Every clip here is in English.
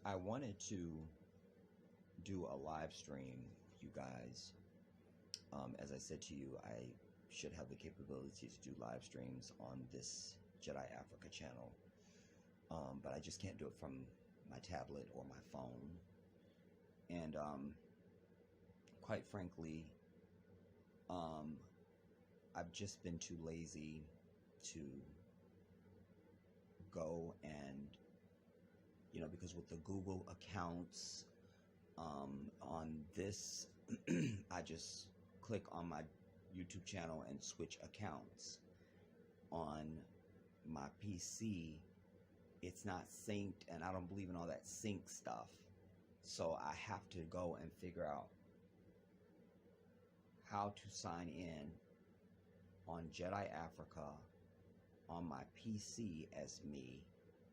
I wanted to do a live stream, you guys. As I said to you, I should have the capability to do live streams on this Jedi Africa channel, but I just can't do it from my tablet or my phone. And quite frankly, I've just been too lazy to go and, because with the Google accounts on this, I just click on my YouTube channel and switch accounts. On my PC, it's not synced, and I don't believe in all that sync stuff. So I have to go and figure out how to sign in on Jedi Africa on my PC as me,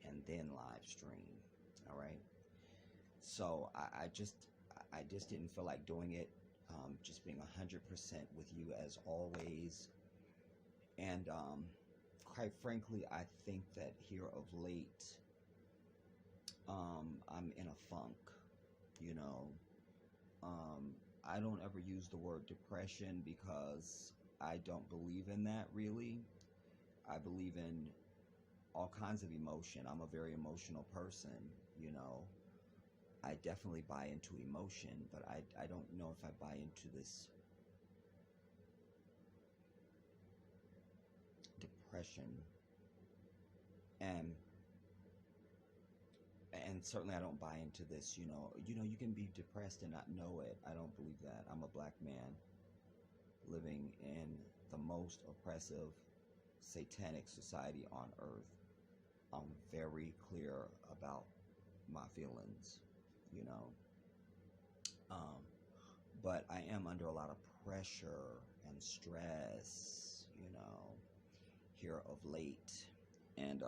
and then live stream. All right. So I just didn't feel like doing it. Just being 100% with you as always. And quite frankly, I think that here of late, I'm in a funk. I don't ever use the word depression because I don't believe in that really. I believe in all kinds of emotion. I'm a very emotional person, I definitely buy into emotion, but I don't know if I buy into this depression. And certainly I don't buy into this, you can be depressed and not know it. I don't believe that. I'm a black man living in the most oppressive, satanic society on earth. I'm very clear about my feelings, but I am under a lot of pressure and stress, here of late. And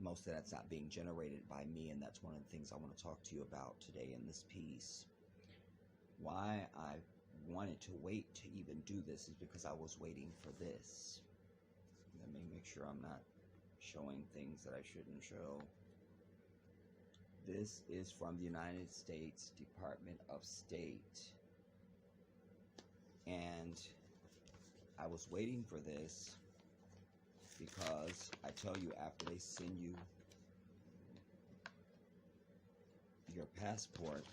most of that's not being generated by me, and that's one of the things I want to talk to you about today in this piece. Why I wanted to wait to even do this is because I was waiting for this. Let me make sure I'm not showing things that I shouldn't show. This is from the United States Department of State. And I was waiting for this because I tell you, after they send you your passport,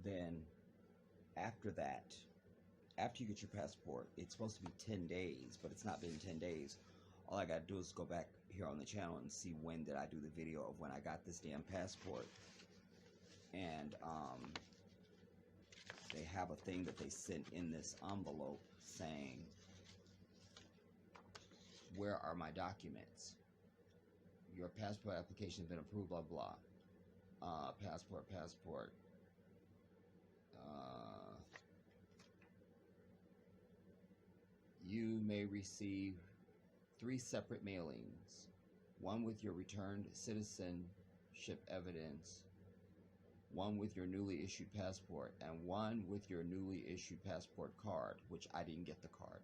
then after that, after you get your passport, it's supposed to be 10 days, but it's not been 10 days. All I got to do is go back here on the channel and see when did I do the video of when I got this damn passport. And they have a thing that they sent in this envelope saying, where are my documents? Your passport application has been approved, blah, blah. Passport. You may receive 3 separate mailings, one with your returned citizenship evidence, one with your newly issued passport, and one with your newly issued passport card, which I didn't get the card.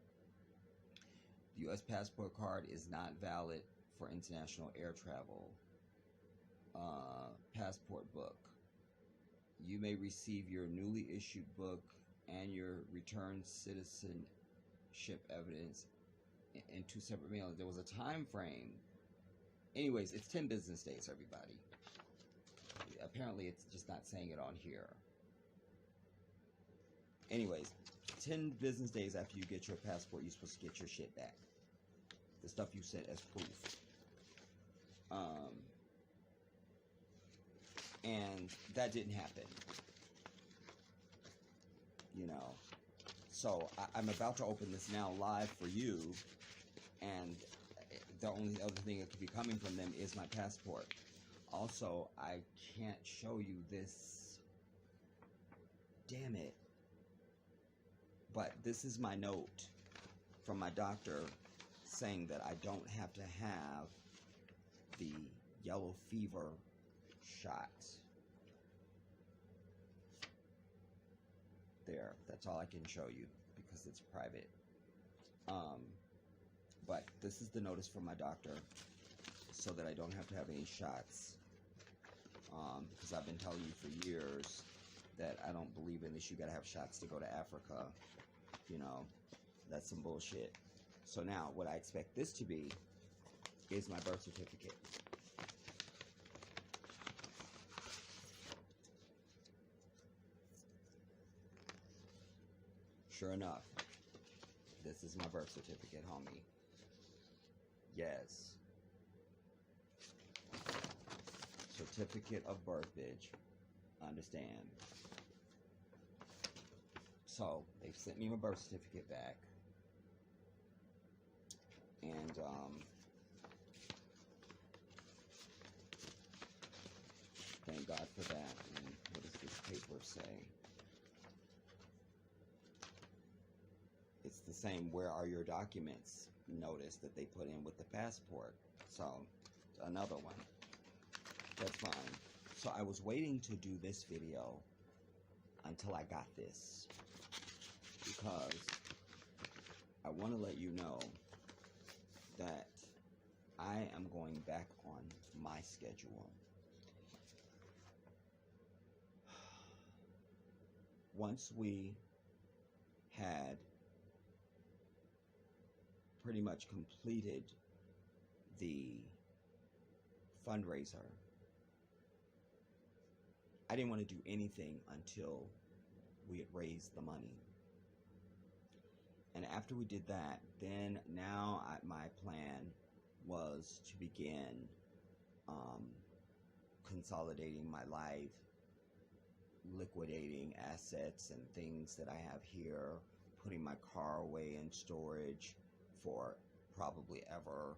The U.S. passport card is not valid for international air travel. Passport book. You may receive your newly issued book and your returned citizenship evidence in 2 separate mailings. There was a time frame. Anyways, it's 10 business days, everybody. Apparently, it's just not saying it on here. Anyways, 10 business days after you get your passport, you're supposed to get your shit back. The stuff you sent as proof. And that didn't happen. So I'm about to open this now live for you, and the only other thing that could be coming from them is my passport. Also, I can't show you this. Damn it. But this is my note from my doctor saying that I don't have to have the yellow fever shot. There, that's all I can show you because it's private. But this is the notice from my doctor so that I don't have to have any shots. Because I've been telling you for years that I don't believe in this. You gotta have shots to go to Africa. You know, that's some bullshit. So now, what I expect this to be is my birth certificate. Sure enough, this is my birth certificate, homie. Yes. Certificate of birth, bitch. Understand. So, they've sent me my birth certificate back. And, thank God for that. And what does this paper say? It's the same "where are your documents" notice that they put in with the passport. So, another one. That's fine. So I was waiting to do this video until I got this, because I want to let you know that I am going back on my schedule. Once we had pretty much completed the fundraiser, I didn't want to do anything until we had raised the money. And after we did that, then now my plan was to begin consolidating my life, liquidating assets and things that I have here, putting my car away in storage for probably ever,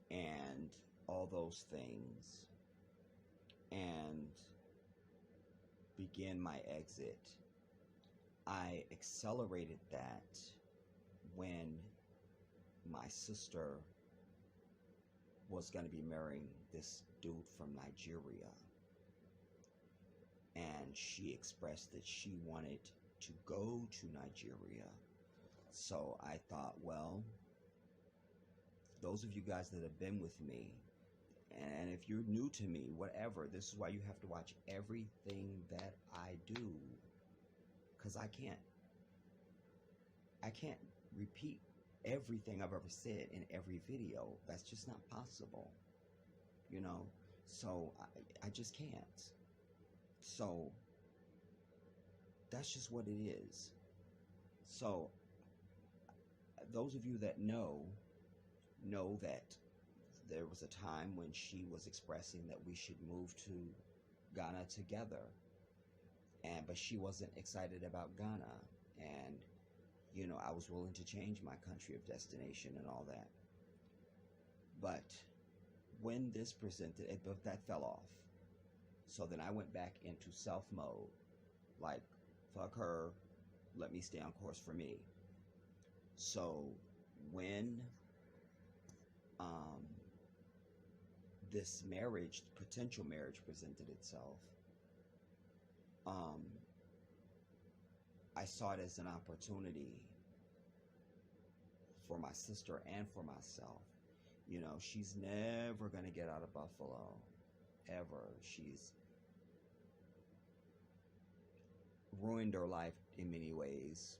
and all those things, and begin my exit. I accelerated that when my sister was going to be marrying this dude from Nigeria, and she expressed that she wanted to go to Nigeria. So I thought, well, those of you guys that have been with me, and if you're new to me, whatever, this is why you have to watch everything that I do, because I can't repeat everything I've ever said in every video. That's just not possible, you know. So I just can't. So that's just what it is. So those of you that know that there was a time when she was expressing that we should move to Ghana together, but she wasn't excited about Ghana, and you know, I was willing to change my country of destination and all that. But when this presented, that fell off. So then I went back into self mode, like, fuck her, let me stay on course for me. So when this potential marriage presented itself, I saw it as an opportunity for my sister and for myself. You know, she's never going to get out of Buffalo, ever. She's ruined her life in many ways.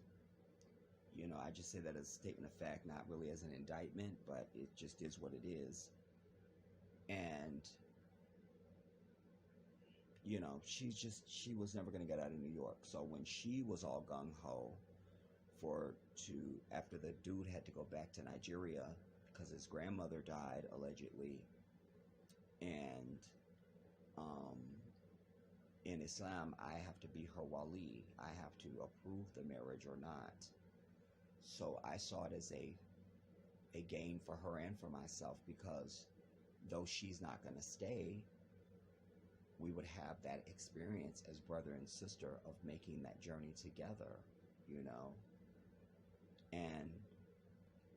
You know, I just say that as a statement of fact, not really as an indictment, but it just is what it is. And, you know, she was never going to get out of New York. So when she was all gung-ho after the dude had to go back to Nigeria because his grandmother died, allegedly, and in Islam, I have to be her wali. I have to approve the marriage or not. So I saw it as a gain for her and for myself, because though she's not going to stay, we would have that experience as brother and sister of making that journey together, you know.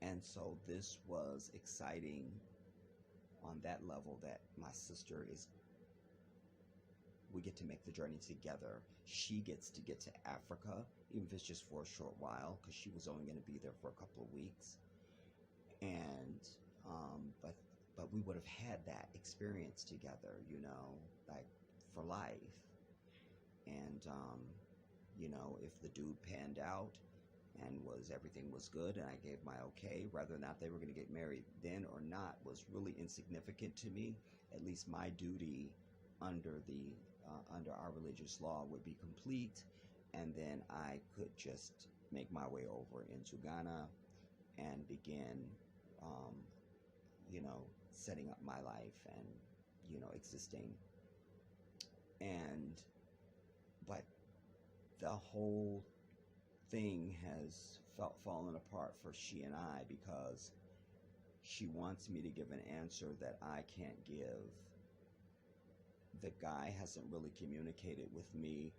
And so this was exciting on that level, that my sister we get to make the journey together. She gets to get to Africa, even if it's just for a short while, because she was only going to be there for a couple of weeks. And but we would have had that experience together, like for life. And if the dude panned out and everything was good and I gave my okay, whether or not they were going to get married then or not was really insignificant to me. At least my duty under under our religious law would be complete, and then I could just make my way over into Ghana and begin, um, setting up my life and existing. And but the whole thing has fallen apart for she and I, because she wants me to give an answer that I can't give. The guy hasn't really communicated with me,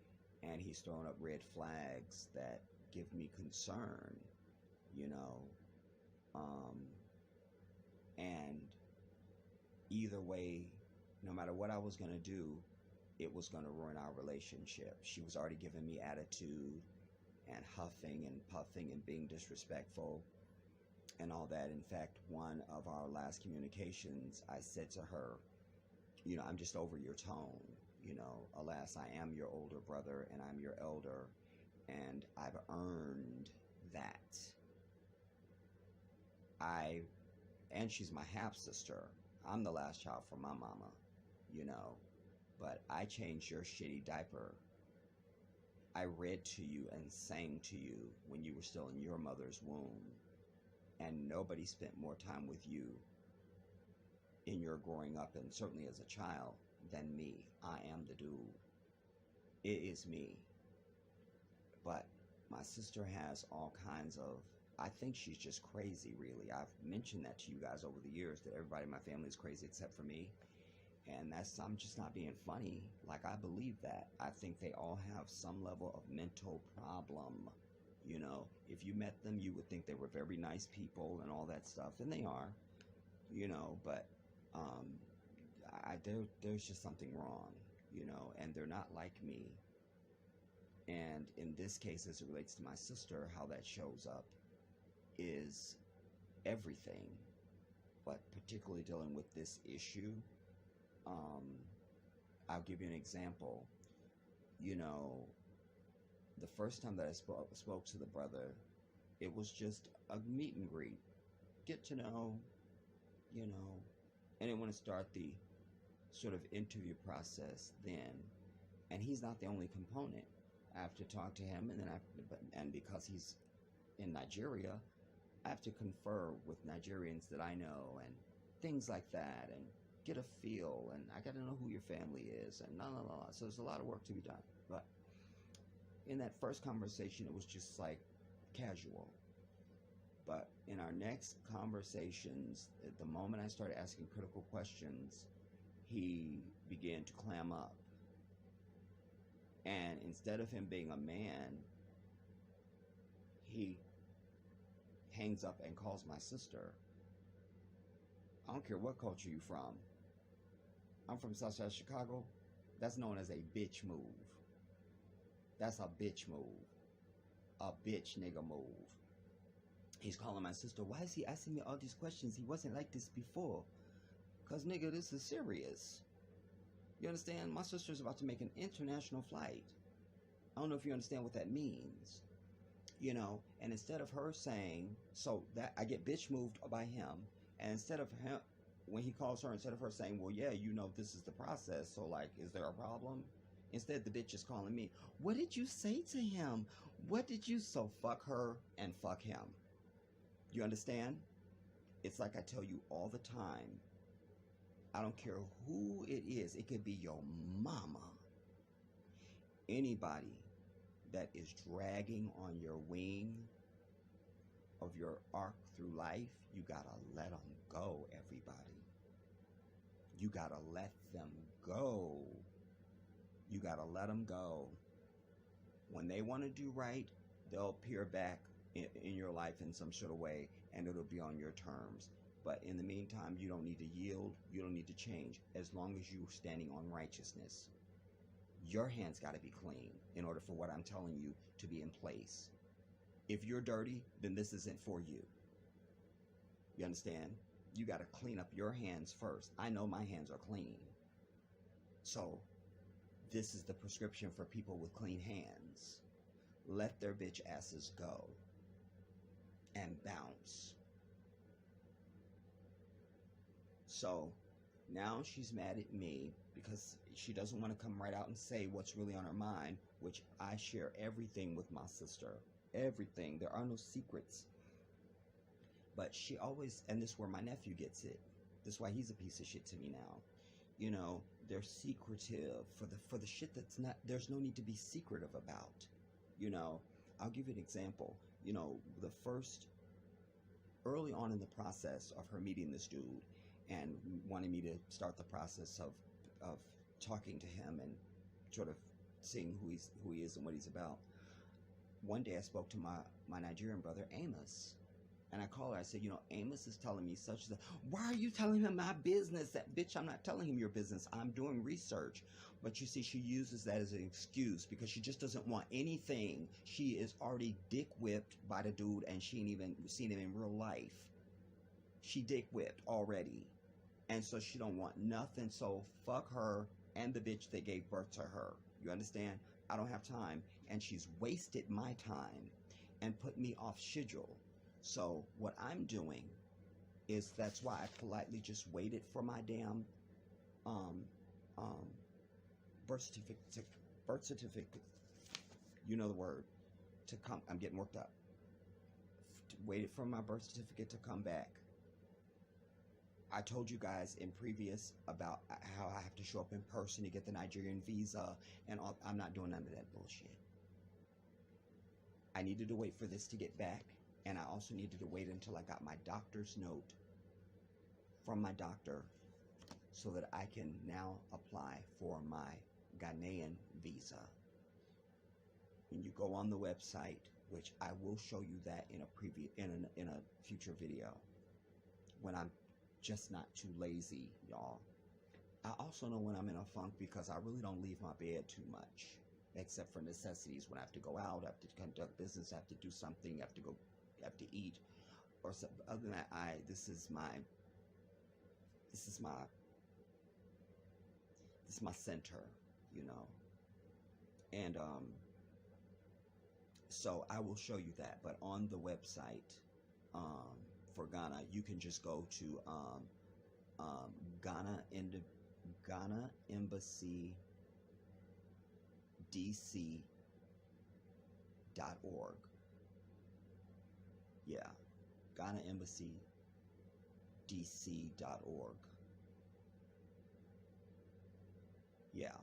and he's throwing up red flags that give me concern, you know. And either way, no matter what I was going to do, it was going to ruin our relationship. She was already giving me attitude and huffing and puffing and being disrespectful and all that. In fact, one of our last communications, I said to her, I'm just over your tone. Alas, I am your older brother and I'm your elder, and I've earned that. And she's my half sister. I'm the last child from my mama, but I changed your shitty diaper. I read to you and sang to you when you were still in your mother's womb, and nobody spent more time with you in your growing up, and certainly as a child, than me. I am the dude. It is me. But my sister has all kinds of, I think she's just crazy, really. I've mentioned that to you guys over the years, that everybody in my family is crazy except for me. And I'm just not being funny. Like, I believe that. I think they all have some level of mental problem. If you met them, you would think they were very nice people and all that stuff, and they are, but there's just something wrong, and they're not like me. And in this case, as it relates to my sister, how that shows up is everything, but particularly dealing with this issue. I'll give you an example. The first time that I spoke to the brother, it was just a meet and greet, get to know, I didn't want to start the sort of interview process then. And he's not the only component. I have to talk to him, and then because he's in Nigeria, I have to confer with Nigerians that I know and things like that, and get a feel, and I got to know who your family is, and So there's a lot of work to be done. But in that first conversation, it was just like casual. But in our next conversations, at the moment I started asking critical questions, he began to clam up. And instead of him being a man, he hangs up and calls my sister. I don't care what culture you're from. I'm from Southside Chicago. That's known as a bitch move. That's a bitch move. A bitch nigga move. He's calling my sister. Why is he asking me all these questions? He wasn't like this before. Because, nigga, this is serious. You understand? My sister's about to make an international flight. I don't know if you understand what that means. And instead of her saying, so that I get bitch moved by him, and instead of him, when he calls her, instead of her saying, well, yeah, this is the process, so, like, is there a problem? Instead, the bitch is calling me. What did you say to him? So fuck her and fuck him. You understand? It's like I tell you all the time. I don't care who it is. It could be your mama. Anybody that is dragging on your wing of your arc through life, you gotta let them go, everybody. You gotta let them go. You gotta let them go. When they want to do right, they'll peer back in your life in some sort of way, and it'll be on your terms. But in the meantime, you don't need to yield. You don't need to change, as long as you're standing on righteousness. Your hands got to be clean in order for what I'm telling you to be in place. If you're dirty, then this isn't for you. You understand? You got to clean up your hands first. I know my hands are clean. So this is the prescription for people with clean hands. Let their bitch asses go and bounce. So now she's mad at me because she doesn't want to come right out and say what's really on her mind, which I share everything with my sister. Everything. There are no secrets. But she always, and this is where my nephew gets it. This is why he's a piece of shit to me now. You know, they're secretive for the shit that's not, there's no need to be secretive about. You know, I'll give you an example. You know, the first, early on in the process of her meeting this dude and wanting me to start the process of talking to him and sort of seeing who he is and what he's about. One day I spoke to my Nigerian brother Amos. And I call her, I said, you know, Amos is telling me such that. Why are you telling him my business? That bitch, I'm not telling him your business. I'm doing research. But you see, she uses that as an excuse because she just doesn't want anything. She is already dick whipped by the dude and she ain't even seen him in real life. She dick whipped already. And so she don't want nothing. So fuck her and the bitch that gave birth to her. You understand? I don't have time. And she's wasted my time and put me off schedule. So what I'm doing is, that's why I politely just waited for my damn birth certificate, you know the word, to come. I'm getting worked up. Waited for my birth certificate to come back. I told you guys in previous about how I have to show up in person to get the Nigerian visa and all. I'm not doing none of that bullshit. I needed to wait for this to get back. And I also needed to wait until I got my doctor's note from my doctor so that I can now apply for my Ghanaian visa. When you go on the website, which I will show you that in a future video, when I'm just not too lazy, y'all. I also know when I'm in a funk because I really don't leave my bed too much, except for necessities. When I have to go out, I have to conduct business, I have to do something, I have to eat, or something. Other than that, this is my center, you know. And so I will show you that. But on the website for Ghana, you can just go to Ghana Embassy DC.org. Yeah, Ghana Embassy DC.org. Yeah.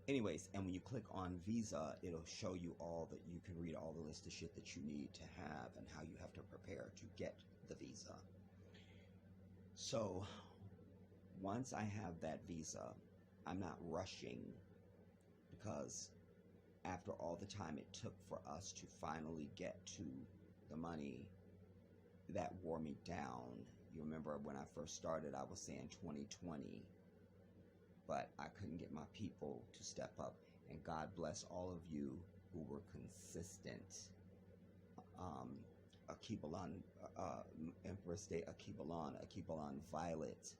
Anyways, and when you click on visa, it'll show you all that you can read all the list of shit that you need to have and how you have to prepare to get the visa. So once I have that visa, I'm not rushing, because after all the time it took for us to finally get to the money, that wore me down. You remember when I first started, I was saying 2020, but I couldn't get my people to step up. And God bless all of you who were consistent. Akibalan, Empress Day Akibalan Violet,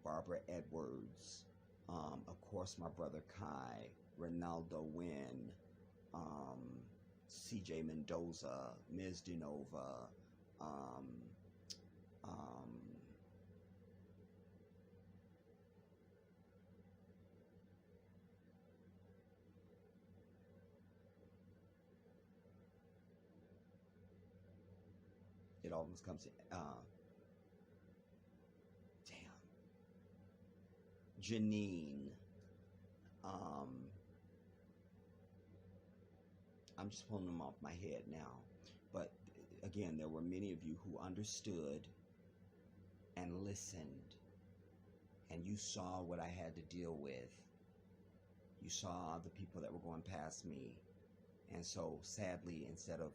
Barbara Edwards, of course my brother Kai, Ronaldo Wynn, CJ Mendoza, Ms. DeNova, it almost comes in, Janine, I'm just pulling them off my head now, but again, there were many of you who understood and listened, and you saw what I had to deal with. You saw the people that were going past me, and so sadly, instead of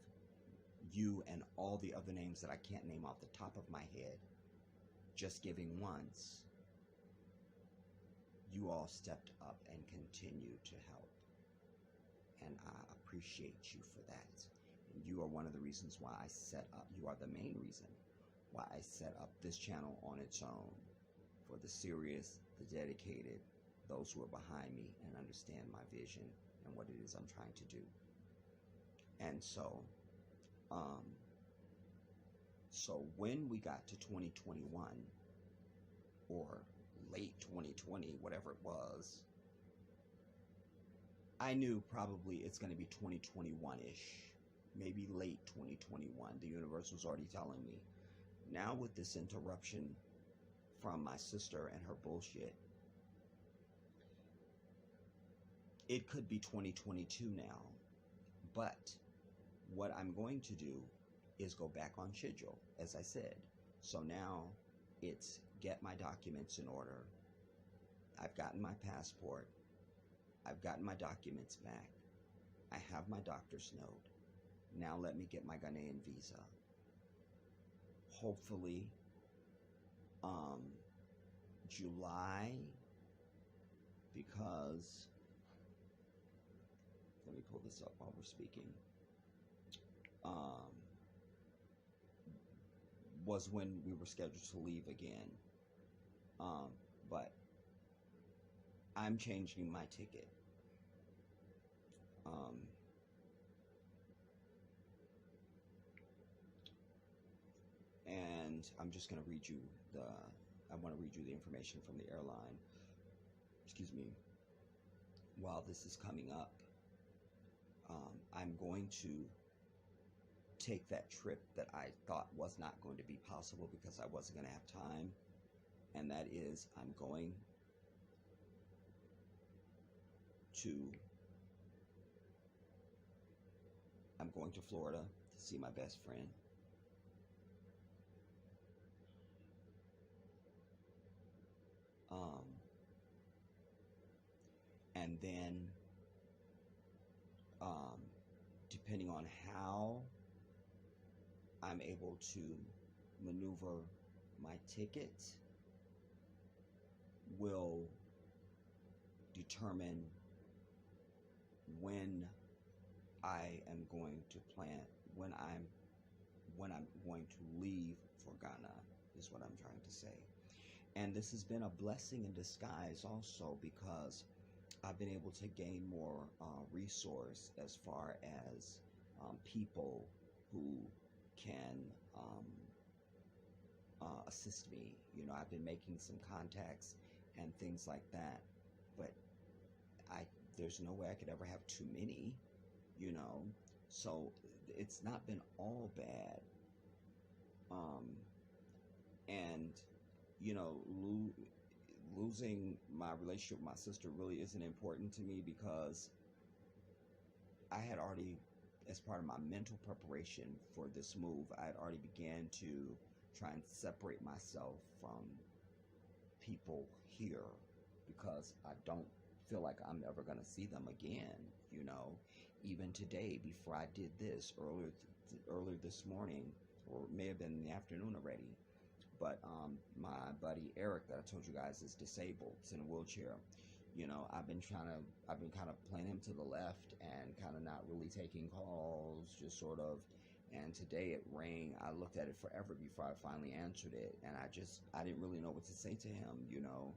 you and all the other names that I can't name off the top of my head, just giving once, you all stepped up and continue to help. And I appreciate you for that. And you are one of the reasons why I set up, you are the main reason why I set up this channel on its own, for the serious, the dedicated, those who are behind me and understand my vision and what it is I'm trying to do. And so when we got to 2021, or late 2020, whatever it was, I knew probably it's going to be 2021-ish, maybe late 2021. The universe was already telling me. Now with this interruption from my sister and her bullshit, it could be 2022 now. But what I'm going to do is go back on schedule, as I said. So now it's get my documents in order. I've gotten my passport. I've gotten my documents back. I have my doctor's note. Now let me get my Ghanaian visa. Hopefully, July, because, let me pull this up while we're speaking, was when we were scheduled to leave again. But I'm changing my ticket. And I'm just going to read you I want to read you the information from the airline. Excuse me. While this is coming up, I'm going to take that trip that I thought was not going to be possible because I wasn't going to have time. And that is, I'm going to Florida to see my best friend. And then, depending on how I'm able to maneuver my ticket, will determine when I am going to when I'm going to leave for Ghana, is what I'm trying to say. And this has been a blessing in disguise also, because I've been able to gain more resource as far as people who can assist me. You know, I've been making some contacts and things like that, but there's no way I could ever have too many, you know. So it's not been all bad. And you know, losing my relationship with my sister really isn't important to me, because I had already, as part of my mental preparation for this move, I had already began to try and separate myself from people here, because I don't feel like I'm ever going to see them again, you know. Even today, before I did this, earlier this morning, or it may have been in the afternoon already, but my buddy Eric, that I told you guys is disabled, is in a wheelchair. You know, I've been kind of playing him to the left and kind of not really taking calls, just sort of. And today it rang. I looked at it forever before I finally answered it, and I didn't really know what to say to him. You know,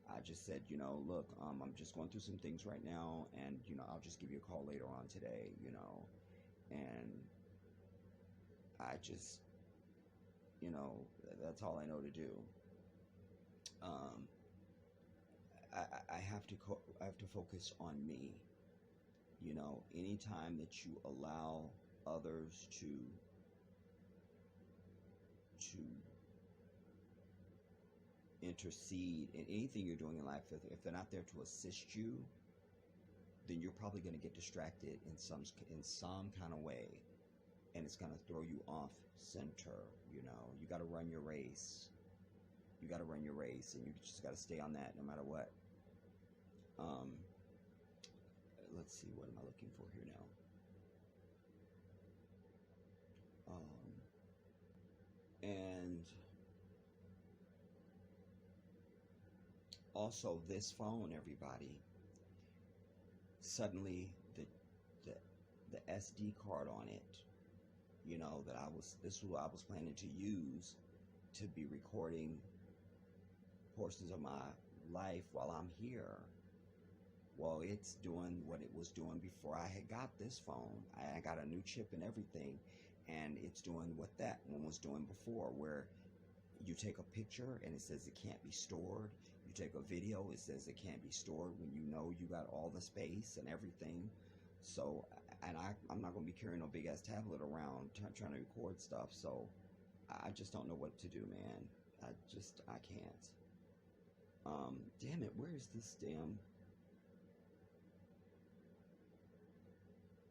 I just said, you know, look, I'm just going through some things right now, and you know, I'll just give you a call later on today. You know, and I just, you know, that's all I know to do. I have to focus on me. You know, anytime that you allow others to intercede in anything you're doing in life, if they're not there to assist you, then you're probably going to get distracted in some kind of way, and it's going to throw you off center. You know, you got to run your race. You got to run your race, and you just got to stay on that no matter what. Let's see, what am I looking for here now? And Also, this phone, everybody, suddenly the the SD card on it, that this is what I was planning to use to be recording portions of my life while I'm here. Well, it's doing what it was doing before I had got this phone. I got a new chip and everything, and it's doing what that one was doing before, where you take a picture and it says it can't be stored. You take a video, it says it can't be stored when you know you got all the space and everything. So, and I'm not going to be carrying no big ass tablet around trying to record stuff. So, I just don't know what to do, man. I can't. Damn it, where is this damn?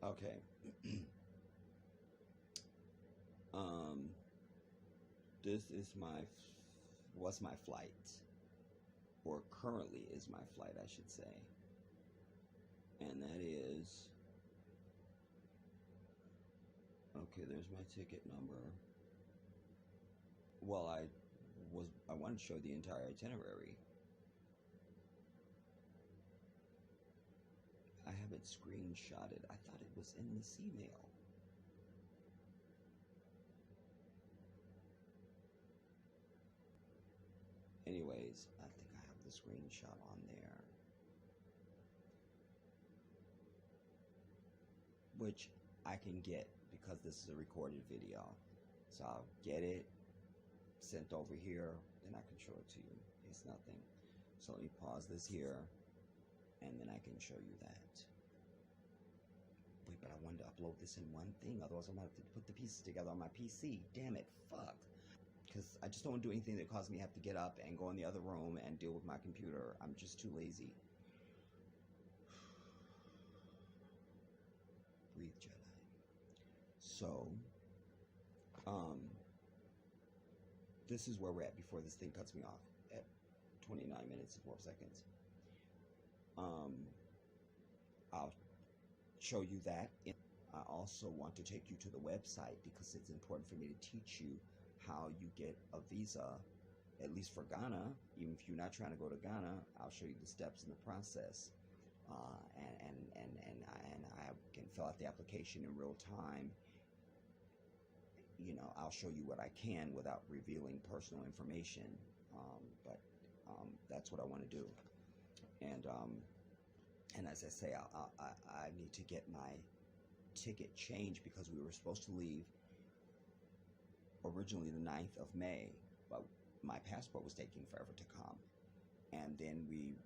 Okay. This is was my flight, or currently is my flight, I should say. And that is, okay, there's my ticket number. Well, I wanted to show the entire itinerary. I have it screenshotted. I thought it was in this email. Anyways, I think I have the screenshot on there. Which I can get because this is a recorded video. So I'll get it sent over here, then I can show it to you. It's nothing. So let me pause this here, and then I can show you that. Wait, but I wanted to upload this in one thing. Otherwise, I'm going to have to put the pieces together on my PC. Damn it, fuck. Because I just don't want to do anything that causes me to have to get up and go in the other room and deal with my computer. I'm just too lazy. Breathe, Jedi. So, this is where we're at before this thing cuts me off at 29 minutes and 4 seconds. I'll show you that. I also want to take you to the website because it's important for me to teach you how you get a visa, at least for Ghana. Even if you're not trying to go to Ghana, I'll show you the steps in the process. And I can fill out the application in real time. I'll show you what I can without revealing personal information. But that's what I want to do. And as I say, I need to get my ticket changed because we were supposed to leave originally the 9th of May, but my passport was taking forever to come. And then we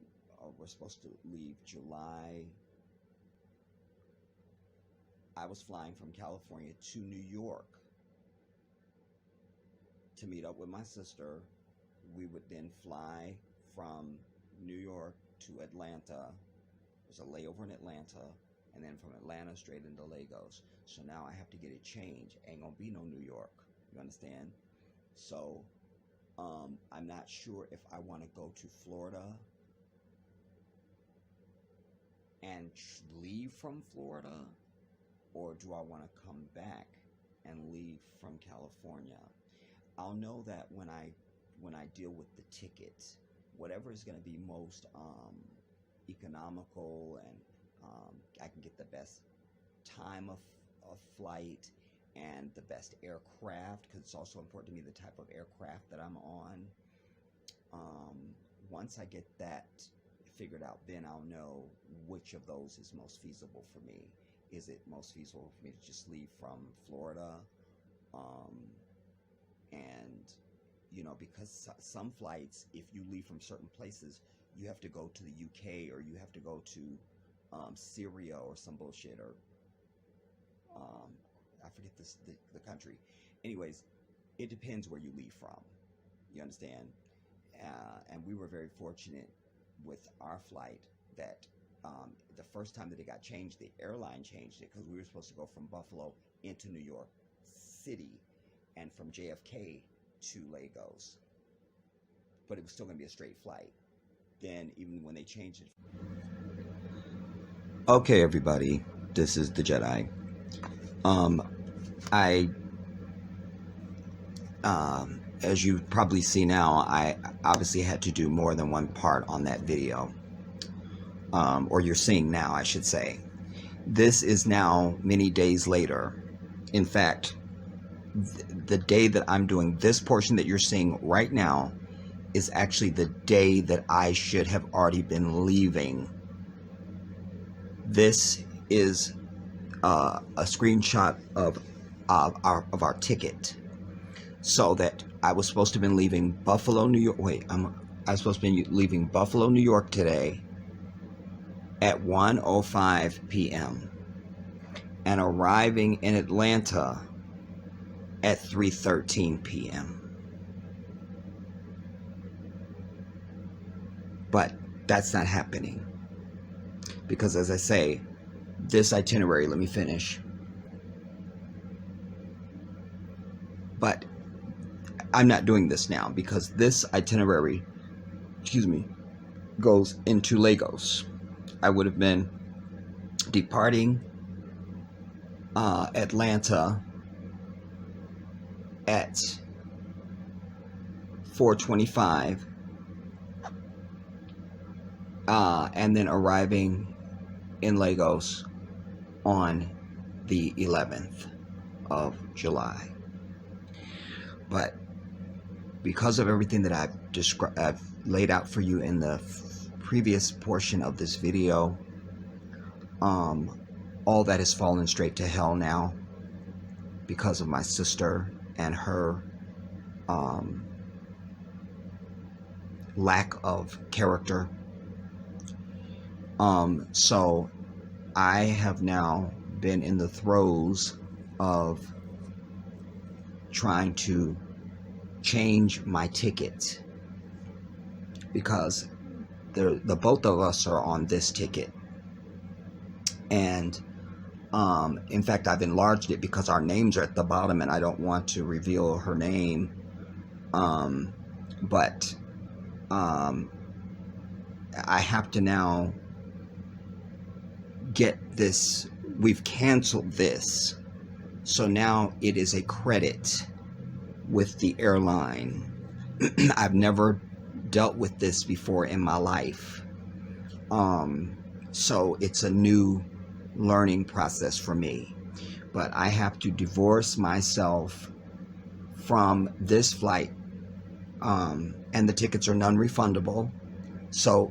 were supposed to leave July. I was flying from California to New York to meet up with my sister. We would then fly from New York to Atlanta. There's a layover in Atlanta, and then from Atlanta straight into Lagos. So now I have to get it changed. Ain't gonna be no New York. You understand? So I'm not sure if I want to go to Florida and leave from Florida, or do I want to come back and leave from California. I'll know that when I deal with the ticket, whatever is going to be most economical, and I can get the best time of flight and the best aircraft, because it's also important to me the type of aircraft that I'm on. Once I get that figured out, then I'll know which of those is most feasible for me. Is it most feasible for me to just leave from Florida? And because some flights, if you leave from certain places, you have to go to the UK, or you have to go to Syria or some bullshit, or I forget the country. Anyways, it depends where you leave from. You understand? And we were very fortunate with our flight that the first time that it got changed, the airline changed it, because we were supposed to go from Buffalo into New York City and from JFK to Lagos. But it was still going to be a straight flight. Then even when they changed it. Okay, everybody, this is the Jedi. I as you probably see now, I obviously had to do more than one part on that video, or you're seeing now, I should say. This is now many days later. In fact, the day that I'm doing this portion that you're seeing right now is actually the day that I should have already been leaving. This is a screenshot of our ticket, so that I was supposed to have been leaving Buffalo, New York. I was supposed to be leaving Buffalo, New York today at 1:05 p.m. and arriving in Atlanta at 3:13 p.m. But that's not happening because, as I say, this itinerary, let me finish. But I'm not doing this now because this itinerary, goes into Lagos. I would have been departing Atlanta at 4:25 and then arriving in Lagos on the 11th of July. But because of everything that I've laid out for you in the previous portion of this video, all that has fallen straight to hell now because of my sister and her lack of character. So I have now been in the throes of trying to change my ticket because the both of us are on this ticket, and in fact I've enlarged it because our names are at the bottom and I don't want to reveal her name, but I have to now get this. We've canceled this, so now it is a credit with the airline. I've never dealt with this before in my life, so it's a new learning process for me. But I have to divorce myself from this flight, and the tickets are non-refundable. So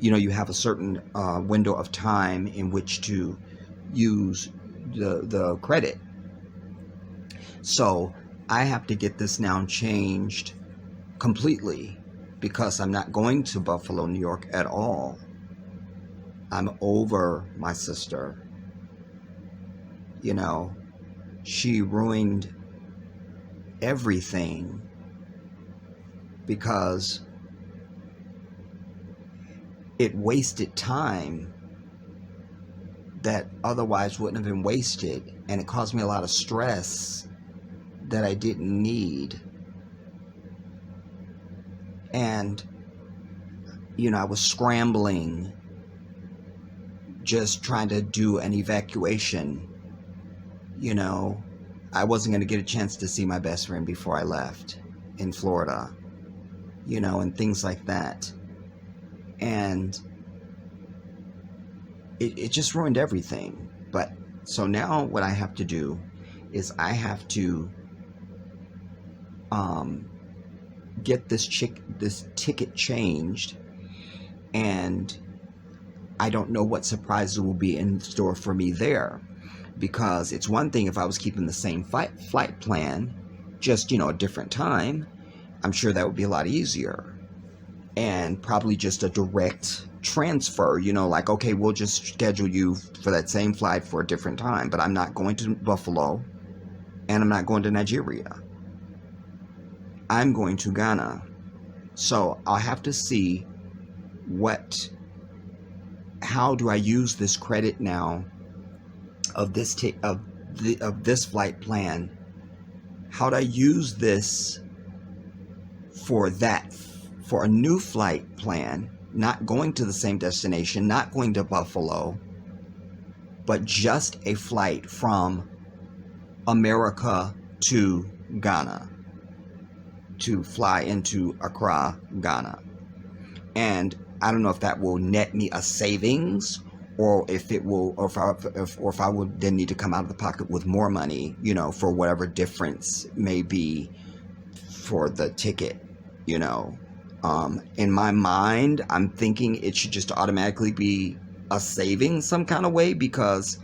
you have a certain window of time in which to use the credit. So I have to get this now changed completely because I'm not going to Buffalo, New York at all. I'm over my sister. She ruined everything because it wasted time that otherwise wouldn't have been wasted, and it caused me a lot of stress that I didn't need. And I was scrambling, just trying to do an evacuation. I wasn't going to get a chance to see my best friend before I left in Florida, and things like that. And it just ruined everything. But so now what I have to do is I have to get this ticket changed, and I don't know what surprises will be in store for me there, because it's one thing if I was keeping the same flight plan, just a different time. I'm sure that would be a lot easier, and probably just a direct transfer, like, okay, we'll just schedule you for that same flight for a different time. But I'm not going to Buffalo, and I'm not going to Nigeria. I'm going to Ghana. So I'll have to see how do I use this credit now of this this flight plan? How do I use this for a new flight plan, not going to the same destination, not going to Buffalo, but just a flight from America to Ghana, to fly into Accra, Ghana. And I don't know if that will net me a savings, or if it will, or if I would then need to come out of the pocket with more money, for whatever difference may be for the ticket, In my mind, I'm thinking it should just automatically be a saving some kind of way, because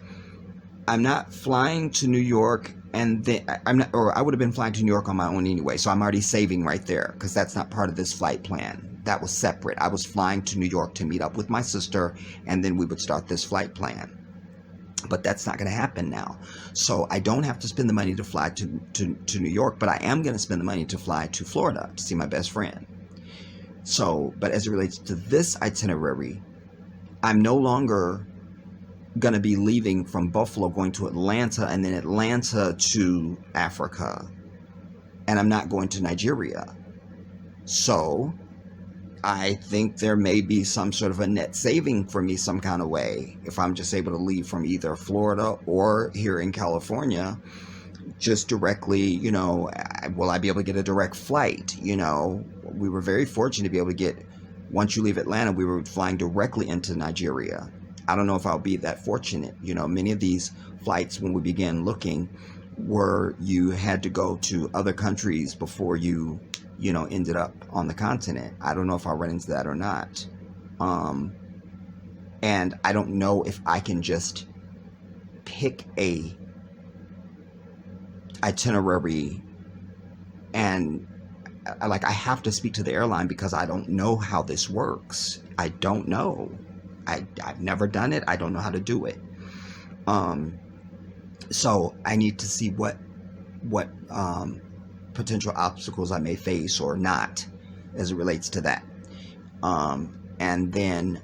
I'm not flying to New York, and then I would have been flying to New York on my own anyway, so I'm already saving right there, because that's not part of this flight plan. That was separate. I was flying to New York to meet up with my sister, and then we would start this flight plan. But that's not going to happen now. So I don't have to spend the money to fly to New York, but I am going to spend the money to fly to Florida to see my best friend. So, but as it relates to this itinerary, I'm no longer going to be leaving from Buffalo, going to Atlanta, and then Atlanta to Africa. And I'm not going to Nigeria. So I think there may be some sort of a net saving for me some kind of way if I'm just able to leave from either Florida or here in California just directly, will I be able to get a direct flight? We were very fortunate to be able to get, once you leave Atlanta, we were flying directly into Nigeria. I don't know if I'll be that fortunate. Many of these flights, when we began looking, were you had to go to other countries before you ended up on the continent. I don't know if I'll run into that or not. And I don't know if I can just pick a itinerary and I have to speak to the airline, because I don't know how this works. I don't know. I've never done it. I don't know how to do it. So I need to see what potential obstacles I may face or not as it relates to that. And then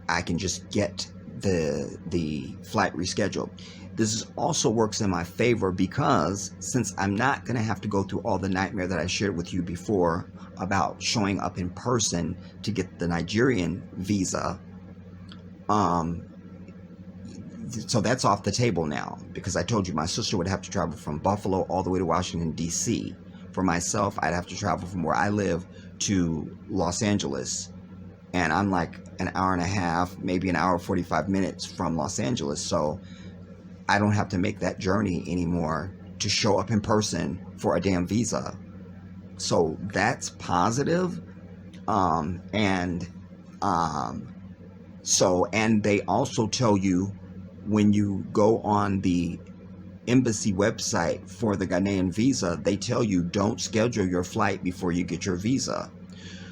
I can just get the flight rescheduled. This also works in my favor, because since I'm not going to have to go through all the nightmare that I shared with you before about showing up in person to get the Nigerian visa, so that's off the table now, because I told you my sister would have to travel from Buffalo all the way to Washington, D.C. For myself, I'd have to travel from where I live to Los Angeles, and I'm like an hour and a half, maybe an hour 45 minutes from Los Angeles, so I don't have to make that journey anymore to show up in person for a damn visa. So that's positive. And they also tell you, when you go on the embassy website for the Ghanaian visa, they tell you don't schedule your flight before you get your visa.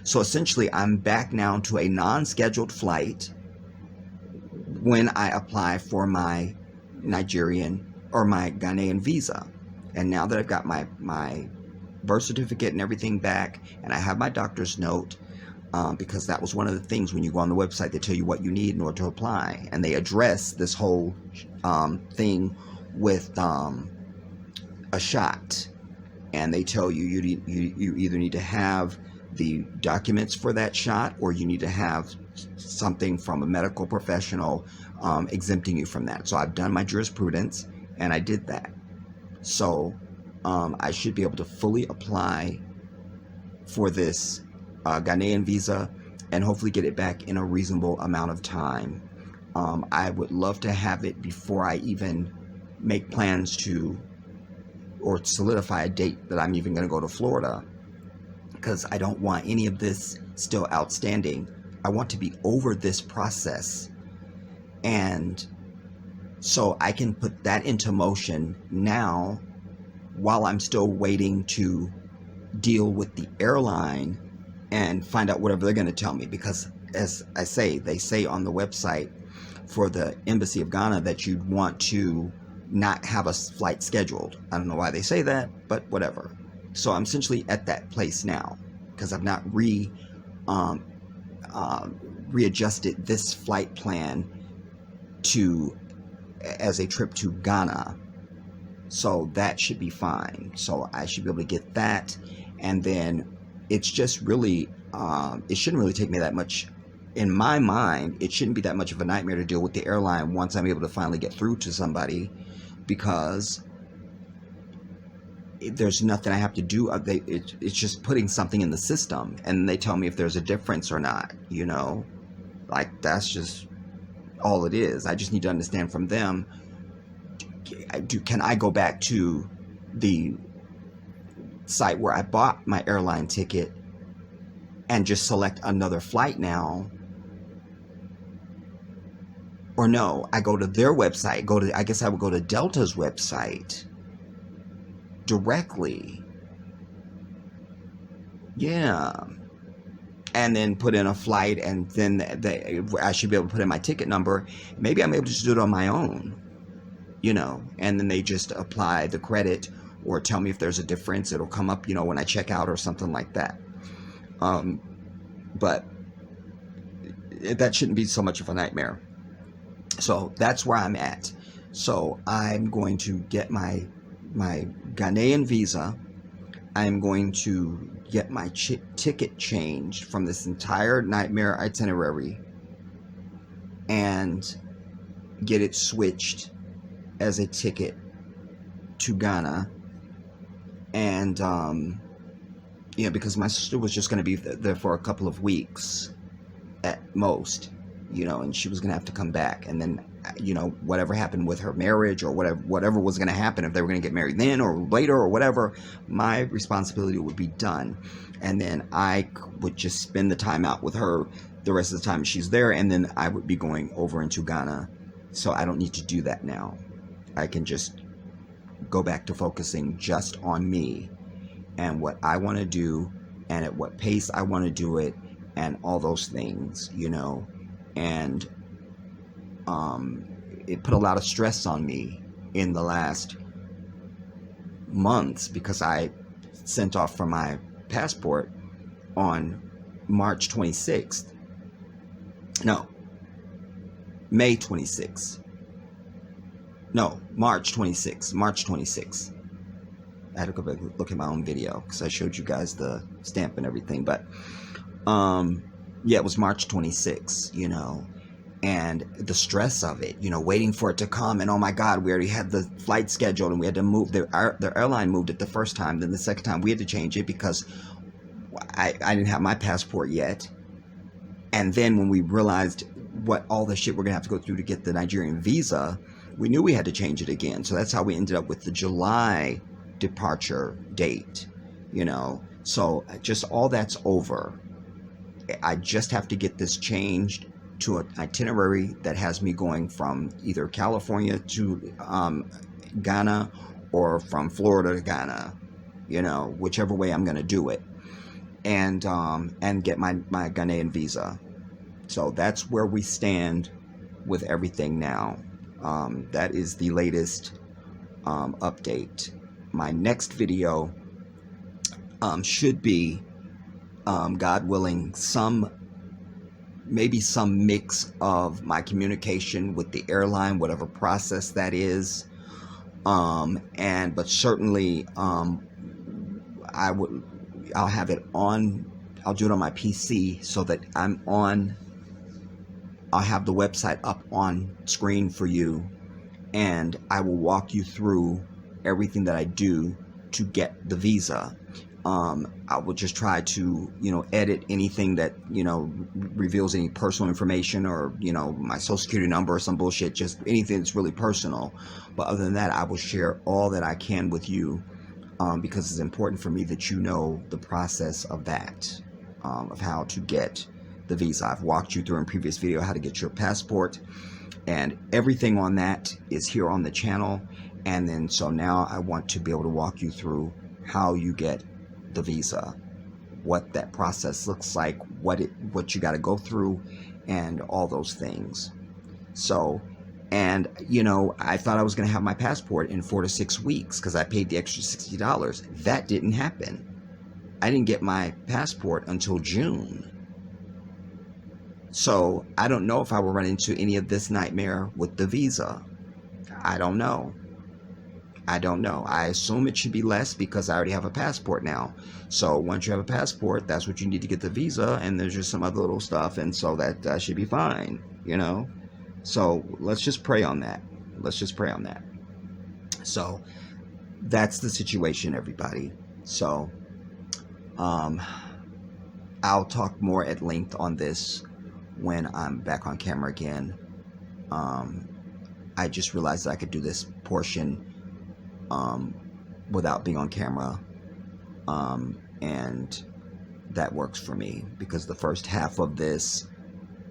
So essentially, I'm back now to a non-scheduled flight when I apply for my Nigerian or my Ghanaian visa. And now that I've got my birth certificate and everything back, and I have my doctor's note, because that was one of the things when you go on the website, they tell you what you need in order to apply, and they address this whole thing with a shot, and they tell you you either need to have the documents for that shot, or you need to have something from a medical professional exempting you from that. So I've done my jurisprudence, and I did that. So I should be able to fully apply for this Ghanaian visa and hopefully get it back in a reasonable amount of time. I would love to have it before I even make plans to or solidify a date that I'm even going to go to Florida, because I don't want any of this still outstanding. I want to be over this process, and so I can put that into motion now while I'm still waiting to deal with the airline and find out whatever they're going to tell me, because as I say, they say on the website for the Embassy of Ghana that you'd want to not have a flight scheduled. I don't know why they say that, but whatever. So I'm essentially at that place now, because I've not readjusted this flight plan as a trip to Ghana. So that should be fine. So I should be able to get that, and then it's just really it shouldn't really take me that much. In my mind, it shouldn't be that much of a nightmare to deal with the airline once I'm able to finally get through to somebody, because there's nothing I have to do. It's just putting something in the system, and they tell me if there's a difference or not. Like that's just all it is. I just need to understand from them. Can I go back to the site where I bought my airline ticket and just select another flight now? Or no, I go to their website, I guess I would go to Delta's website directly. Yeah. And then put in a flight, and then I should be able to put in my ticket number. Maybe I'm able to just do it on my own, and then they just apply the credit or tell me if there's a difference. It'll come up, when I check out or something like that. But that shouldn't be so much of a nightmare. So that's where I'm at. So I'm going to get my Ghanaian visa. I'm going to get my ticket changed from this entire nightmare itinerary and get it switched as a ticket to Ghana. And because my sister was just going to be there for a couple of weeks at most, and she was going to have to come back. And then, whatever happened with her marriage or whatever was going to happen, if they were going to get married then or later or whatever, my responsibility would be done. And then I would just spend the time out with her the rest of the time she's there. And then I would be going over into Ghana. So I don't need to do that now. I can just go back to focusing just on me and what I want to do and at what pace I want to do it and all those things, and it put a lot of stress on me in the last months because I sent off for my passport on March 26th. No, May 26th. No, March 26th. March 26th. I had to go back and look at my own video because I showed you guys the stamp and everything. But, yeah, it was March 26th, and the stress of it, waiting for it to come. And, oh, my God, we already had the flight scheduled and we had to move. The airline moved it the first time. Then the second time we had to change it because I didn't have my passport yet. And then when we realized what all the shit we're going to have to go through to get the Nigerian visa, we knew we had to change it again. So that's how we ended up with the July departure date, So just all that's over. I just have to get this changed to an itinerary that has me going from either California to Ghana or from Florida to Ghana, whichever way I'm going to do it, and get my Ghanaian visa. So that's where we stand with everything now. That is the latest update. My next video should be, God willing, maybe some mix of my communication with the airline, whatever process that is, but certainly I'll have it on. I'll do it on my PC so that I'll have the website up on screen for you, and I will walk you through everything that I do to get the visa. I will just try to, edit anything that, reveals any personal information or, my social security number or some bullshit, just anything that's really personal. But other than that, I will share all that I can with you, because it's important for me that you know the process of that, of how to get the visa. I've walked you through in previous video how to get your passport, and everything on that is here on the channel. And then so now I want to be able to walk you through how you get the visa, what that process looks like, what you got to go through, and all those things. So, and I thought I was going to have my passport in 4 to 6 weeks because I paid the extra $60. That didn't happen. I didn't get my passport until June. So I don't know if I will run into any of this nightmare with the visa. I don't know. I assume it should be less because I already have a passport now. So once you have a passport, that's what you need to get the visa, and there's just some other little stuff, and so that should be fine, So let's just pray on that. So that's the situation, everybody. So I'll talk more at length on this when I'm back on camera again. I just realized that I could do this portion without being on camera, and that works for me, because the first half of this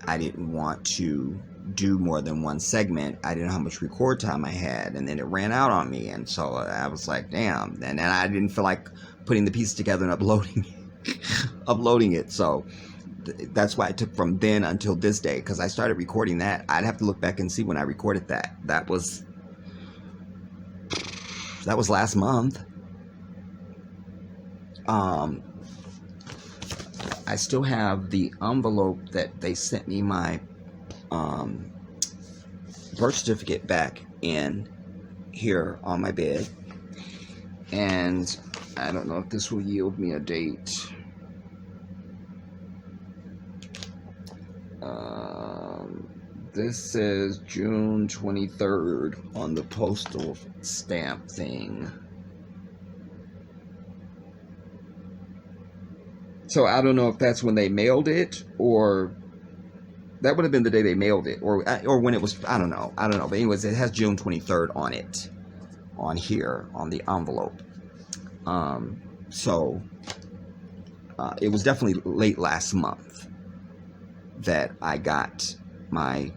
I didn't want to do more than one segment. I didn't know how much record time I had, and then it ran out on me, and so I was like, damn. And then I didn't feel like putting the pieces together and uploading it. So that's why it took from then until this day, because I started recording that. I'd have to look back and see when I recorded that. That was last month. I still have the envelope that they sent me my birth certificate back in here on my bed, and I don't know if this will yield me a date. This says June 23rd on the postal stamp thing. So I don't know if that's when they mailed it, or that would have been the day they mailed it, or when it was. I don't know. But anyways, it has June 23rd on it, on here, on the envelope. So it was definitely late last month that I got my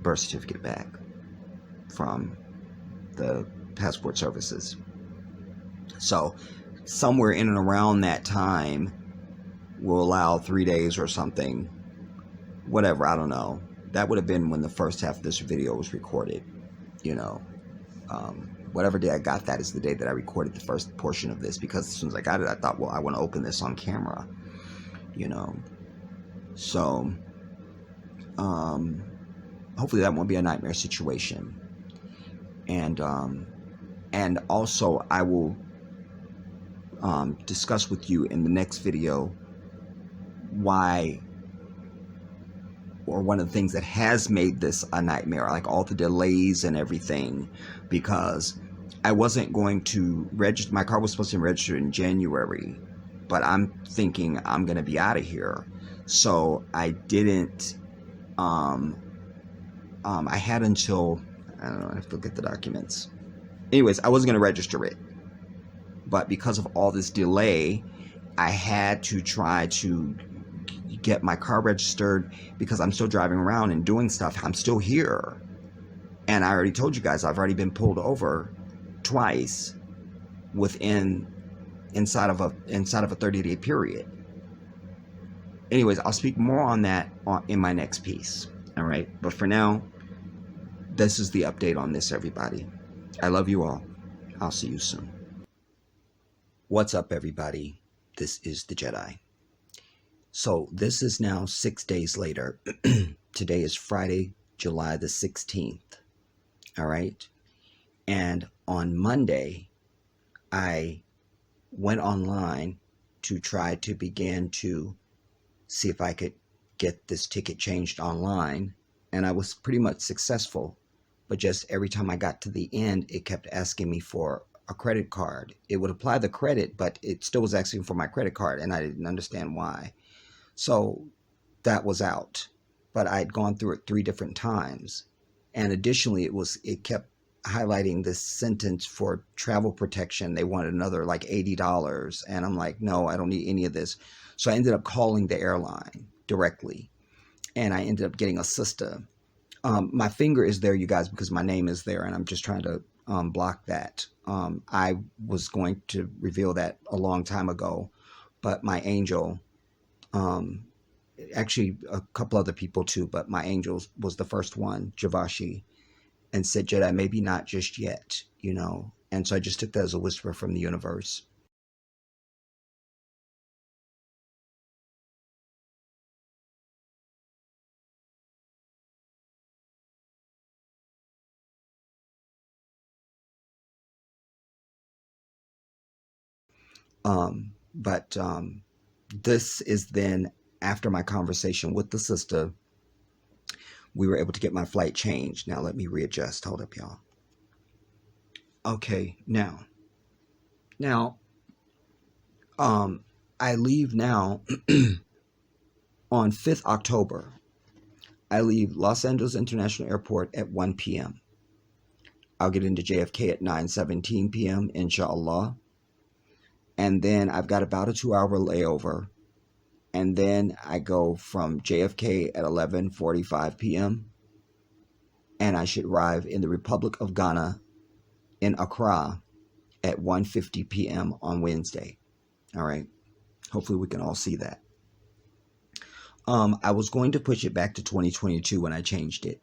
birth certificate back from the passport services. So somewhere in and around that time will allow 3 days or something, whatever, I don't know. That would have been when the first half of this video was recorded, you know. Whatever day I got that is the day that I recorded the first portion of this, because as soon as I got it, I thought, well, I want to open this on camera, you know. So hopefully that won't be a nightmare situation. And also I will discuss with you in the next video why, or one of the things that has made this a nightmare, like all the delays and everything, because I wasn't going to register. My car was supposed to register in January, but I'm thinking I'm going to be out of here. So I didn't, I had until, I don't know, I have to look at the documents. Anyways, I wasn't going to register it. But because of all this delay, I had to try to get my car registered, because I'm still driving around and doing stuff. I'm still here. And I already told you guys, I've already been pulled over twice inside of a 30-day period. Anyways, I'll speak more on that in my next piece. All right. But for now, this is the update on this, everybody. I love you all. I'll see you soon. What's up, everybody? This is the Jedi. So this is now 6 days later. Today is Friday, July the 16th. All right. And on Monday, I went online to try to begin to see if I could get this ticket changed online. And I was pretty much successful. But just every time I got to the end, it kept asking me for a credit card. It would apply the credit, but it still was asking for my credit card, and I didn't understand why. So that was out. But I'd gone through it 3 different times. And additionally, it kept highlighting this sentence for travel protection. They wanted another like $80. And I'm like, no, I don't need any of this. So I ended up calling the airline directly, and I ended up getting a SISTA. My finger is there, you guys, because my name is there, and I'm just trying to block that. I was going to reveal that a long time ago, but my angel, actually a couple other people too, but my angel was the first one, Javashi, and said, Jedi, maybe not just yet, you know. And so I just took that as a whisper from the universe. But this is then after my conversation with the sister, we were able to get my flight changed. Now let me readjust. Hold up, y'all. Okay, now Now, I leave now on 5th October. I leave Los Angeles International Airport at 1 p.m. I'll get into JFK at 9:17 p.m., inshallah. And then I've got about a 2-hour layover. And then I go from JFK at 11:45 p.m. and I should arrive in the Republic of Ghana in Accra at 1:50 p.m. on Wednesday. All right. Hopefully we can all see that. I was going to push it back to 2022 when I changed it.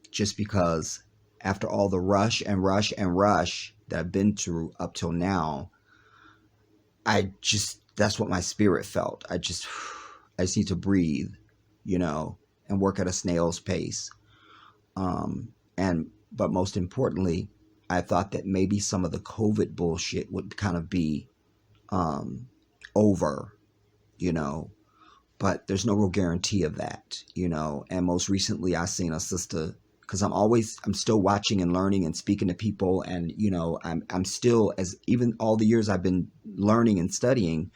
Just because after all the rush that I've been through up till now, that's what my spirit felt. I just need to breathe, and work at a snail's pace. But most importantly, I thought that maybe some of the COVID bullshit would kind of be over, but there's no real guarantee of that, and most recently I seen a sister, because I'm still watching and learning and speaking to people, and I'm still, as even all the years I've been learning and studying,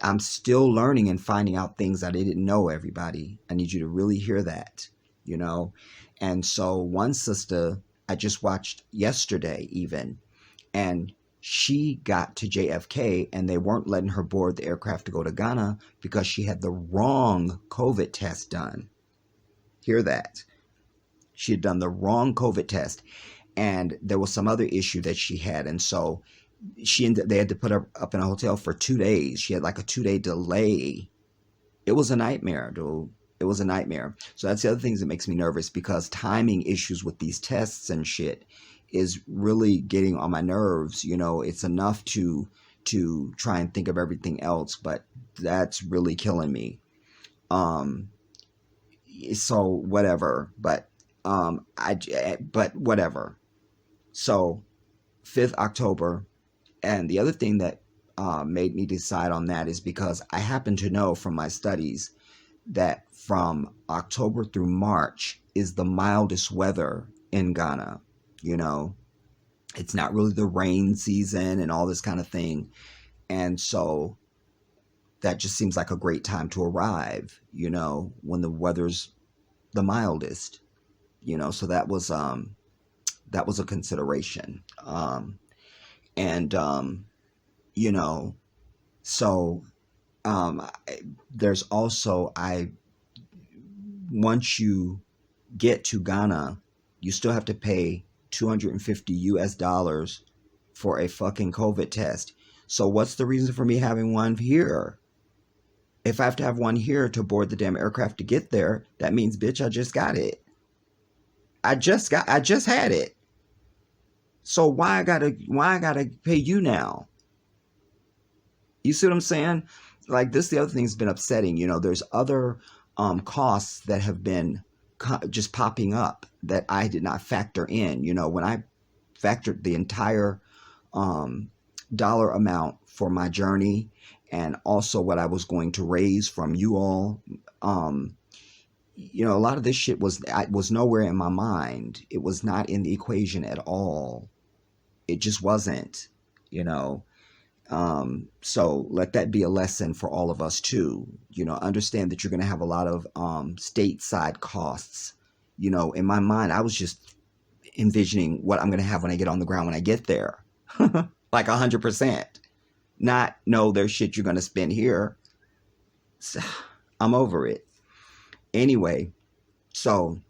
I'm still learning and finding out things that I didn't know. Everybody, I need you to really hear that, and so one sister I just watched yesterday even, and she got to JFK and they weren't letting her board the aircraft to go to Ghana because she had the wrong COVID test done. Hear that? She had done the wrong COVID test, and there was some other issue that she had, and so they had to put her up in a hotel for 2 days. She had like a 2-day delay. It was a nightmare, dude. It was a nightmare. So that's the other things that makes me nervous, because timing issues with these tests and shit is really getting on my nerves. It's enough to try and think of everything else, but that's really killing me. So whatever, but whatever. So 5th October. And the other thing that made me decide on that is because I happen to know from my studies that from October through March is the mildest weather in Ghana. It's not really the rain season and all this kind of thing. And so that just seems like a great time to arrive, when the weather's the mildest, so that was a consideration. There's also, once you get to Ghana, you still have to pay $250 for a fucking COVID test. So what's the reason for me having one here? If I have to have one here to board the damn aircraft to get there, that means, bitch, I just got it. I just had it. So why I gotta pay you now? You see what I'm saying? Like, this, the other thing's been upsetting. There's other costs that have been just popping up that I did not factor in. When I factored the entire dollar amount for my journey, and also what I was going to raise from you all, a lot of this shit was nowhere in my mind. It was not in the equation at all. It just wasn't, so let that be a lesson for all of us too. Understand that you're going to have a lot of stateside costs. In my mind, I was just envisioning what I'm going to have when I get on the ground when I get there. Like 100%. Not, no, there's shit you're going to spend here. I'm over it. Anyway, so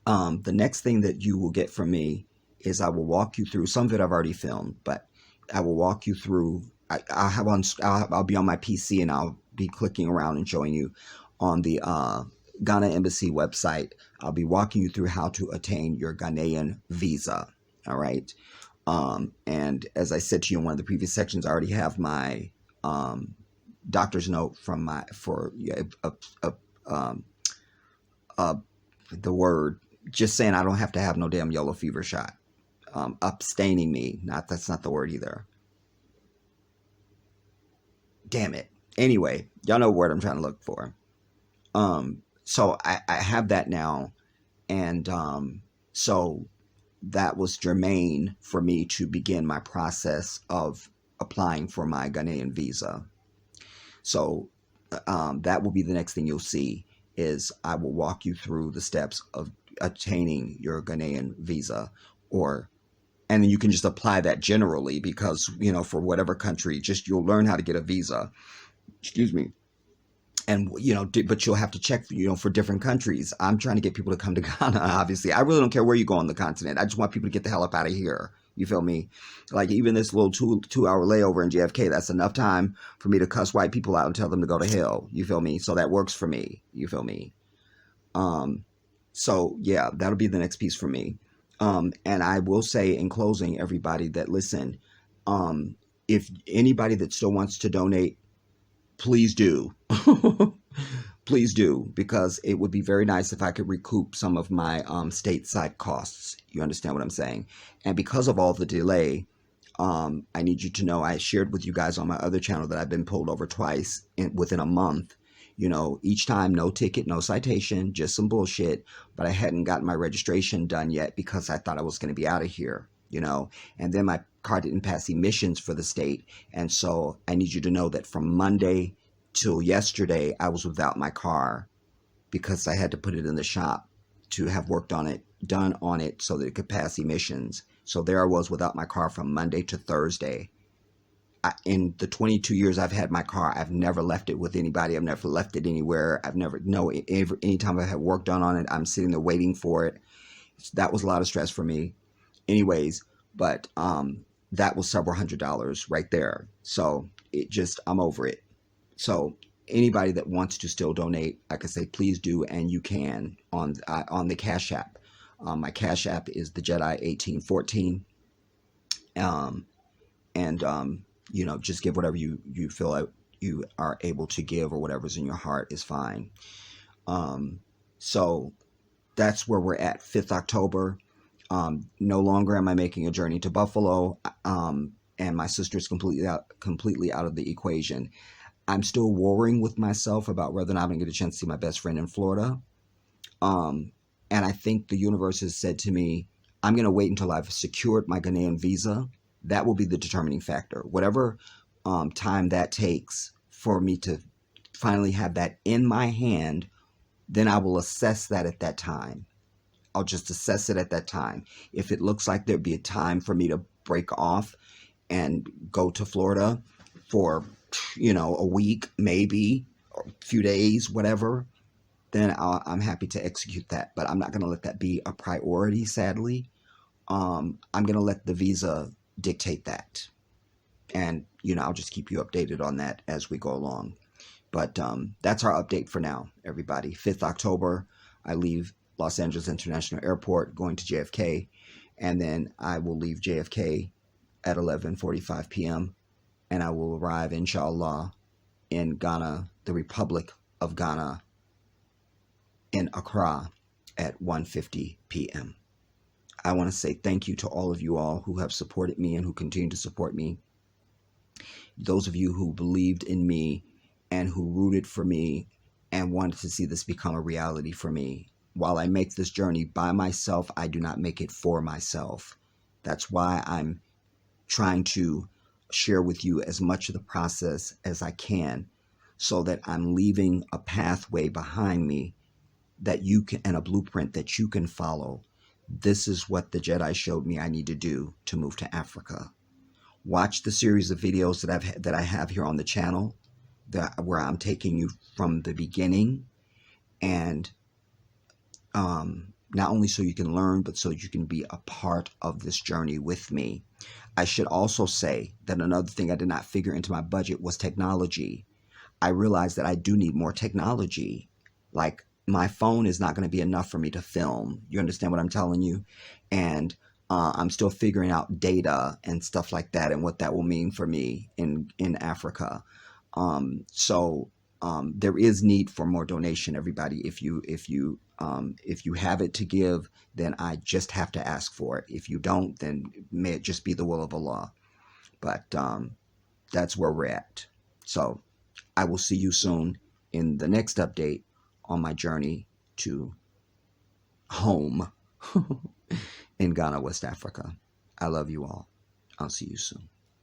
the next thing that you will get from me is I will walk you through, some of it I've already filmed, but I will walk you through. I'll be on my PC and I'll be clicking around and showing you on the Ghana Embassy website. I'll be walking you through how to attain your Ghanaian visa. All right. And as I said to you in one of the previous sections, I already have my doctor's note from the word just saying I don't have to have no damn yellow fever shot. Abstaining me. That's not the word either. Damn it. Anyway, y'all know what word I'm trying to look for. So I have that now. And so that was germane for me to begin my process of applying for my Ghanaian visa. So that will be the next thing you'll see, is I will walk you through the steps of obtaining your Ghanaian visa, and then you can just apply that generally, because, for whatever country, just you'll learn how to get a visa. Excuse me. And, but you'll have to check, for different countries. I'm trying to get people to come to Ghana, obviously. I really don't care where you go on the continent. I just want people to get the hell up out of here. You feel me? Like, even this little two-hour layover in JFK, that's enough time for me to cuss white people out and tell them to go to hell. You feel me? So that works for me. You feel me? So, yeah, that'll be the next piece for me. And I will say in closing, everybody, that listen, if anybody that still wants to donate, please do. Please do, because it would be very nice if I could recoup some of my stateside costs. You understand what I'm saying? And because of all the delay, I need you to know, I shared with you guys on my other channel that I've been pulled over twice within a month. Each time, no ticket, no citation, just some bullshit. But I hadn't gotten my registration done yet because I thought I was going to be out of here, And then my car didn't pass emissions for the state. And so I need you to know that from Monday till yesterday, I was without my car because I had to put it in the shop to have work done on it so that it could pass emissions. So there I was without my car from Monday to Thursday. In the 22 years I've had my car, I've never left it with anybody. I've never left it anywhere. Anytime I've had work done on it, I'm sitting there waiting for it. That was a lot of stress for me. Anyways, but that was several $100s right there. So I'm over it. So anybody that wants to still donate, like I say, please do, and you can on the Cash App. My Cash App is the Jedi 1814. Just give whatever you feel like you are able to give, or whatever's in your heart is fine. So that's where we're at. 5th October. No longer am I making a journey to Buffalo, and my sister is completely out of the equation. I'm still warring with myself about whether or not I'm going to get a chance to see my best friend in Florida. And I think the universe has said to me, I'm going to wait until I've secured my Ghanaian visa. That will be the determining factor. Whatever time that takes for me to finally have that in my hand, then I will assess that at that time. I'll just assess it at that time. If it looks like there'd be a time for me to break off and go to Florida for, a week, maybe, or a few days, whatever, then I'm happy to execute that. But I'm not going to let that be a priority, sadly. I'm going to let the visa dictate that. And, I'll just keep you updated on that as we go along. But that's our update for now, everybody. 5th October, I leave Los Angeles International Airport going to JFK. And then I will leave JFK at 11:45 p.m. And I will arrive, inshallah, in Ghana, the Republic of Ghana, in Accra at 1:50 p.m. I want to say thank you to all of you all who have supported me and who continue to support me. Those of you who believed in me and who rooted for me and wanted to see this become a reality for me. While I make this journey by myself, I do not make it for myself. That's why I'm trying to share with you as much of the process as I can, so that I'm leaving a pathway behind me that you can, and a blueprint that you can follow. This is what the Jedi showed me I need to do to move to Africa. Watch the series of videos that I have here on the channel, where I'm taking you from the beginning, and not only so you can learn, but so you can be a part of this journey with me. I should also say that another thing I did not figure into my budget was technology. I realized that I do need more technology. Like, my phone is not going to be enough for me to film. You understand what I'm telling you? And I'm still figuring out data and stuff like that, and what that will mean for me in Africa. So there is need for more donation, everybody. If you have it to give, then I just have to ask for it. If you don't, then may it just be the will of Allah. But that's where we're at. So I will see you soon in the next update on my journey to home. in Ghana, West Africa. I love you all. I'll see you soon.